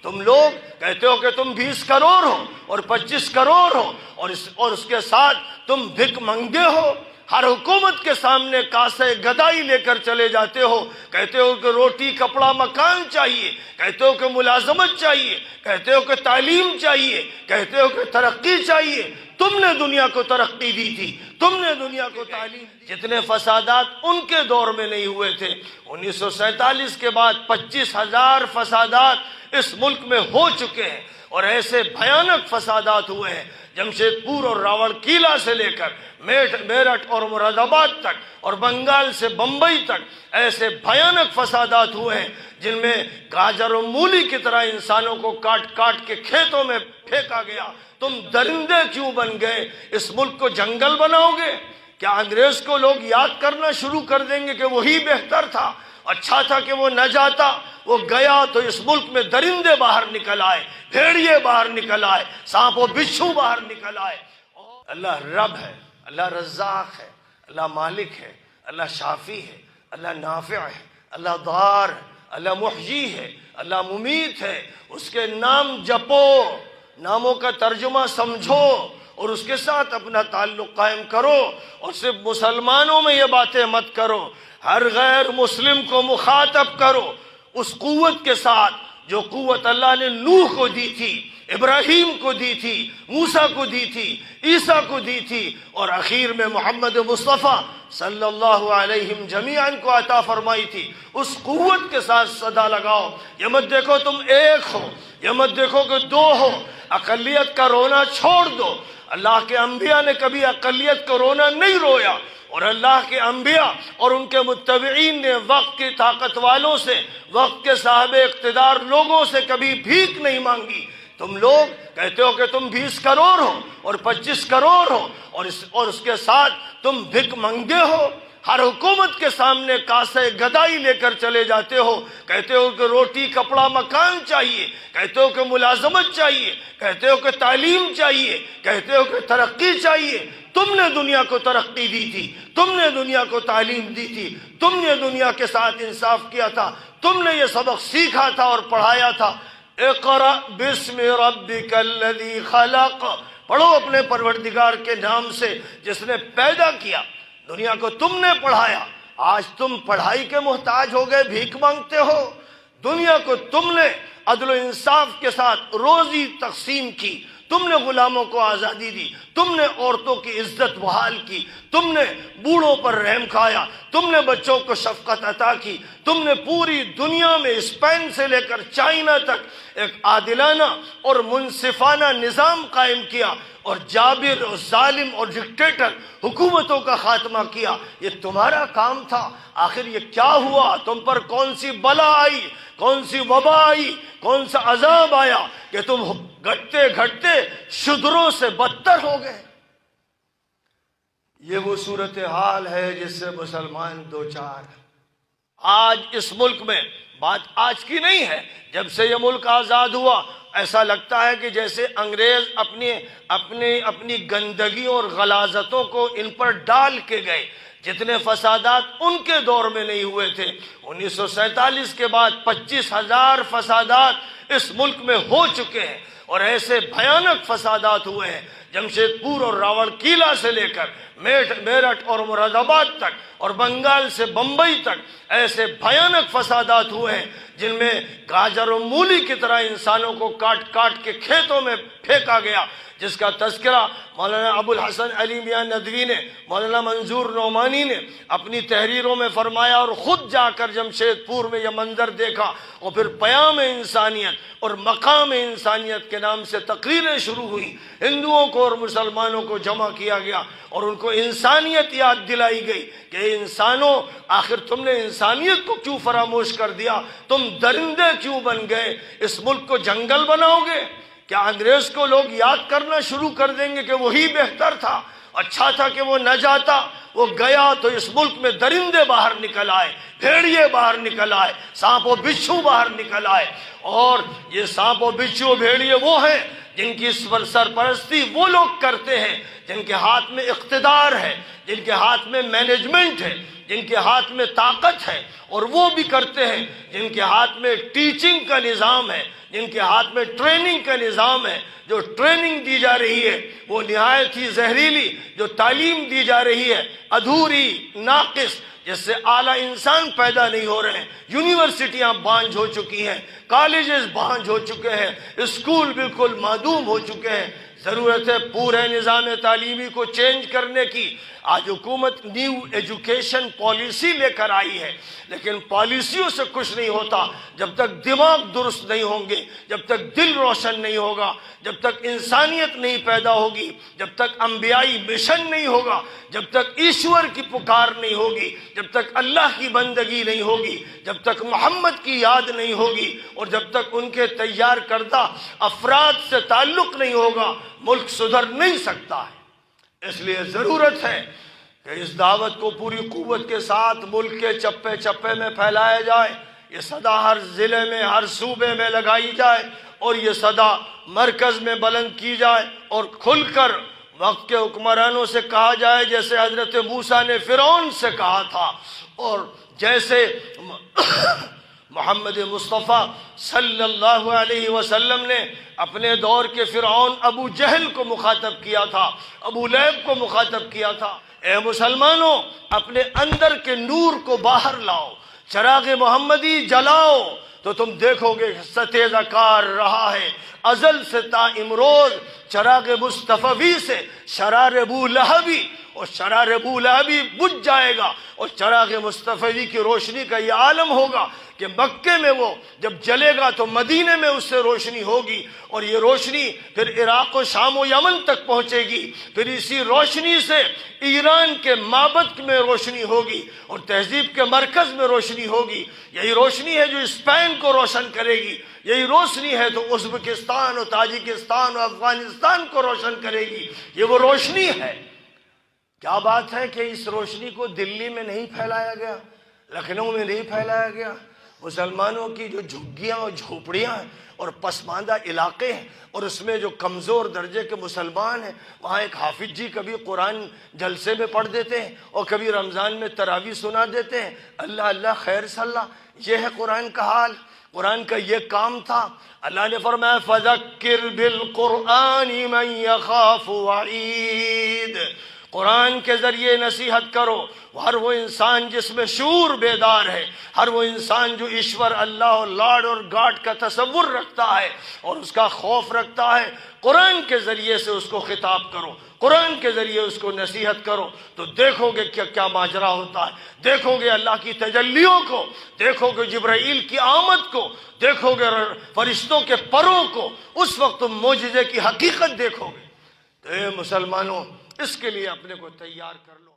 تم لوگ کہتے ہو کہ تم 20 کروڑ ہو اور 25 کروڑ ہو اور اس کے ساتھ تم بھک منگے ہو، ہر حکومت کے سامنے کاسے گدائی لے کر چلے جاتے ہو، کہتے ہو کہ روٹی کپڑا مکان چاہیے، کہتے ہو کہ ملازمت چاہیے، کہتے ہو کہ تعلیم چاہیے، کہتے ہو کہ ترقی چاہیے۔ تم نے دنیا کو ترقی دی تھی، تم نے دنیا کو تعلیم دی۔ جتنے فسادات ان کے دور میں نہیں ہوئے تھے، 1947 کے بعد 25,000 فسادات اس ملک میں ہو چکے ہیں، اور ایسے بھیانک فسادات ہوئے ہیں جمشید پور اور راوڑ کیلا سے لے کر میرٹھ اور مراد آباد تک اور بنگال سے بمبئی تک ایسے بھیانک فسادات ہوئے ہیں جن میں گاجر و مولی کی طرح انسانوں کو کاٹ کاٹ کے کھیتوں میں پھینکا گیا۔ تم درندے کیوں بن گئے؟ اس ملک کو جنگل بناؤ گے؟ کیا انگریز کو لوگ یاد کرنا شروع کر دیں گے کہ وہی بہتر تھا؟ اچھا تھا کہ وہ نہ جاتا، وہ گیا تو اس ملک میں درندے باہر نکل آئے، بھیڑیے باہر نکل آئے، سانپ و بچھو باہر نکل آئے۔ اللہ رب ہے، اللہ رزاق ہے، اللہ مالک ہے، اللہ شافی ہے، اللہ نافع ہے، اللہ ضار ہے، اللہ محیی ہے، اللہ ممیت ہے۔ اس کے نام جپو، ناموں کا ترجمہ سمجھو اور اس کے ساتھ اپنا تعلق قائم کرو، اور صرف مسلمانوں میں یہ باتیں مت کرو، ہر غیر مسلم کو مخاطب کرو اس قوت کے ساتھ جو قوت اللہ نے نوح کو دی تھی، ابراہیم کو دی تھی، موسیٰ کو دی تھی، عیسیٰ کو دی تھی، اور اخیر میں محمد مصطفیٰ صلی اللہ علیہ جمیعاً کو عطا فرمائی تھی۔ اس قوت کے ساتھ صدا لگاؤ۔ یہ مت دیکھو تم ایک ہو، یہ مت دیکھو کہ دو ہو، اقلیت کا رونا چھوڑ دو۔ اللہ کے انبیاء نے کبھی اقلیت کو رونا نہیں رویا، اور اللہ کے انبیاء اور ان کے متبعین نے وقت کی طاقت والوں سے، وقت کے صاحب اقتدار لوگوں سے کبھی بھیک نہیں مانگی۔ تم لوگ کہتے ہو کہ تم 20 کروڑ ہو اور 25 کروڑ ہو اور اس کے ساتھ تم بھک منگے ہو، ہر حکومت کے سامنے کاسے گدائی لے کر چلے جاتے ہو، کہتے ہو کہ روٹی کپڑا مکان چاہیے، کہتے ہو کہ ملازمت چاہیے، کہتے ہو کہ تعلیم چاہیے، کہتے ہو کہ ترقی چاہیے۔ تم نے دنیا کو ترقی دی تھی، تم نے دنیا کو تعلیم دی تھی، تم نے دنیا کے ساتھ انصاف کیا تھا، تم نے یہ سبق سیکھا تھا اور پڑھایا تھا۔ اقرأ بسم ربک الذی خلق، پڑھو اپنے پروردگار کے نام سے جس نے پیدا کیا۔ دنیا کو تم نے پڑھایا، آج تم پڑھائی کے محتاج ہو گئے، بھیک مانگتے ہو۔ دنیا کو تم نے عدل و انصاف کے ساتھ روزی تقسیم کی، تم نے غلاموں کو آزادی دی، تم نے عورتوں کی عزت بحال کی، تم نے بوڑھوں پر رحم کھایا، تم نے بچوں کو شفقت عطا کی، تم نے پوری دنیا میں اسپین سے لے کر چائنا تک ایک عادلانہ اور منصفانہ نظام قائم کیا، اور جابر اور ظالم اور ڈکٹیٹر حکومتوں کا خاتمہ کیا۔ یہ تمہارا کام تھا۔ آخر یہ کیا ہوا؟ تم پر کون سی بلا آئی، کون سی وبا آئی، کون سا عذاب آیا کہ تم گھٹتے گھٹتے شودروں سے بدتر ہو گئے؟ یہ وہ صورتحال ہے جس سے مسلمان دوچار ہے۔ آج اس ملک میں، بات آج کی نہیں ہے، جب سے یہ ملک آزاد ہوا ایسا لگتا ہے کہ جیسے انگریز اپنی گندگیوں اور غلاظتوں کو ان پر ڈال کے گئے۔ جتنے فسادات ان کے دور میں نہیں ہوئے تھے، 1947 کے بعد 25,000 فسادات اس ملک میں ہو چکے ہیں، اور ایسے بھیانک فسادات ہوئے ہیں جمشید پور اور راوڑ کیلا سے لے کر میرٹھ اور مراد آباد تک اور بنگال سے بمبئی تک ایسے بھیانک فسادات ہوئے ہیں جن میں گاجر و مولی کی طرح انسانوں کو کاٹ کاٹ کے کھیتوں میں پھینکا گیا، جس کا تذکرہ مولانا ابو الحسن علی میاں ندوی نے، مولانا منظور نعمانی نے اپنی تحریروں میں فرمایا، اور خود جا کر جمشید پور میں یہ منظر دیکھا، اور پھر پیام انسانیت اور مقام انسانیت کے نام سے تقریریں شروع ہوئی، ہندوؤں کو اور مسلمانوں کو جمع کیا گیا اور ان کو انسانیت یاد دلائی گئی کہ انسانوں، آخر تم نے انسانیت کو کیوں فراموش کر دیا؟ تم درندے کیوں بن گئے؟ اس ملک کو جنگل بناؤ گے؟ کیا انگریز کو لوگ یاد کرنا شروع کر دیں گے کہ وہی بہتر تھا؟ اچھا تھا کہ وہ نہ جاتا، وہ گیا تو اس ملک میں درندے باہر نکل آئے، بھیڑیے باہر نکل آئے، سانپ و بچھو باہر نکل آئے، اور یہ سانپ و بچھو بھیڑیے وہ ہیں جن کی سرپرستی وہ لوگ کرتے ہیں جن کے ہاتھ میں اقتدار ہے، جن کے ہاتھ میں مینجمنٹ ہے، جن کے ہاتھ میں طاقت ہے، اور وہ بھی کرتے ہیں جن کے ہاتھ میں ٹیچنگ کا نظام ہے، جن کے ہاتھ میں ٹریننگ کا نظام ہے۔ جو ٹریننگ دی جا رہی ہے وہ نہایت ہی زہریلی، جو تعلیم دی جا رہی ہے ادھوری، ناقص، جس سے اعلیٰ انسان پیدا نہیں ہو رہے ہیں۔ یونیورسٹیاں بانجھ ہو چکی ہیں، کالجز بانجھ ہو چکے ہیں، اسکول بالکل معدوم ہو چکے ہیں۔ ضرورت ہے پورے نظام تعلیمی کو چینج کرنے کی۔ آج حکومت نیو ایجوکیشن پالیسی لے کر آئی ہے، لیکن پالیسیوں سے کچھ نہیں ہوتا جب تک دماغ درست نہیں ہوں گے، جب تک دل روشن نہیں ہوگا، جب تک انسانیت نہیں پیدا ہوگی، جب تک انبیائی مشن نہیں ہوگا، جب تک ایشور کی پکار نہیں ہوگی، جب تک اللہ کی بندگی نہیں ہوگی، جب تک محمد کی یاد نہیں ہوگی، اور جب تک ان کے تیار کردہ افراد سے تعلق نہیں ہوگا، ملک سدھر نہیں سکتا ہے۔ اس لیے ضرورت ہے کہ اس دعوت کو پوری قوت کے ساتھ ملک کے چپے چپے میں پھیلایا جائے، یہ صدا ہر ضلع میں، ہر صوبے میں لگائی جائے، اور یہ صدا مرکز میں بلند کی جائے، اور کھل کر وقت کے حکمرانوں سے کہا جائے جیسے حضرت موسیٰ نے فرعون سے کہا تھا، اور جیسے محمد مصطفیٰ صلی اللہ علیہ وسلم نے اپنے دور کے فرعون ابو جہل کو مخاطب کیا تھا، ابو لہب کو مخاطب کیا تھا۔ اے مسلمانوں، اپنے اندر کے نور کو باہر لاؤ، چراغ محمدی جلاؤ، تو تم دیکھو گے ستیزہ کار رہا ہے ازل سے تا امروز، چراغ مصطفی سے شرار ابو لہبی، اور شرار ابو لہبی بجھ جائے گا، اور چراغ مصطفی کی روشنی کا یہ عالم ہوگا کہ مکے میں وہ جب جلے گا تو مدینے میں اس سے روشنی ہوگی، اور یہ روشنی پھر عراق و شام و یمن تک پہنچے گی، پھر اسی روشنی سے ایران کے معبد میں روشنی ہوگی، اور تہذیب کے مرکز میں روشنی ہوگی۔ یہی روشنی ہے جو اسپین کو روشن کرے گی، یہی روشنی ہے تو ازبکستان اور تاجکستان اور افغانستان کو روشن کرے گی۔ یہ وہ روشنی ہے۔ کیا بات ہے کہ اس روشنی کو دلی میں نہیں پھیلایا گیا، لکھنؤ میں نہیں پھیلایا گیا؟ مسلمانوں کی جو جھگیاں اور جھوپڑیاں ہیں اور پسماندہ علاقے ہیں، اور اس میں جو کمزور درجے کے مسلمان ہیں، وہاں ایک حافظ جی کبھی قرآن جلسے میں پڑھ دیتے ہیں اور کبھی رمضان میں تراویح سنا دیتے ہیں۔ اللہ اللہ خیر صلی اللہ، یہ ہے قرآن کا حال، قرآن کا یہ کام تھا۔ اللہ نے فرمایا فَذَكِّرْ بِالْقُرْآنِ مَنْ يَخَافُ وَعِيدٍ، قرآن کے ذریعے نصیحت کرو ہر وہ انسان جس میں شعور بیدار ہے، ہر وہ انسان جو ایشور اللہ اور لاڈ اور گاڈ کا تصور رکھتا ہے اور اس کا خوف رکھتا ہے، قرآن کے ذریعے سے اس کو خطاب کرو، قرآن کے ذریعے اس کو نصیحت کرو، تو دیکھو گے کیا ماجرا ہوتا ہے، دیکھو گے اللہ کی تجلیوں کو، دیکھو گے جبرائیل کی آمد کو، دیکھو گے فرشتوں کے پروں کو، اس وقت تم معجزے کی حقیقت دیکھو گے۔ تو اے مسلمانوں، اس کے لیے اپنے کو تیار کر لو۔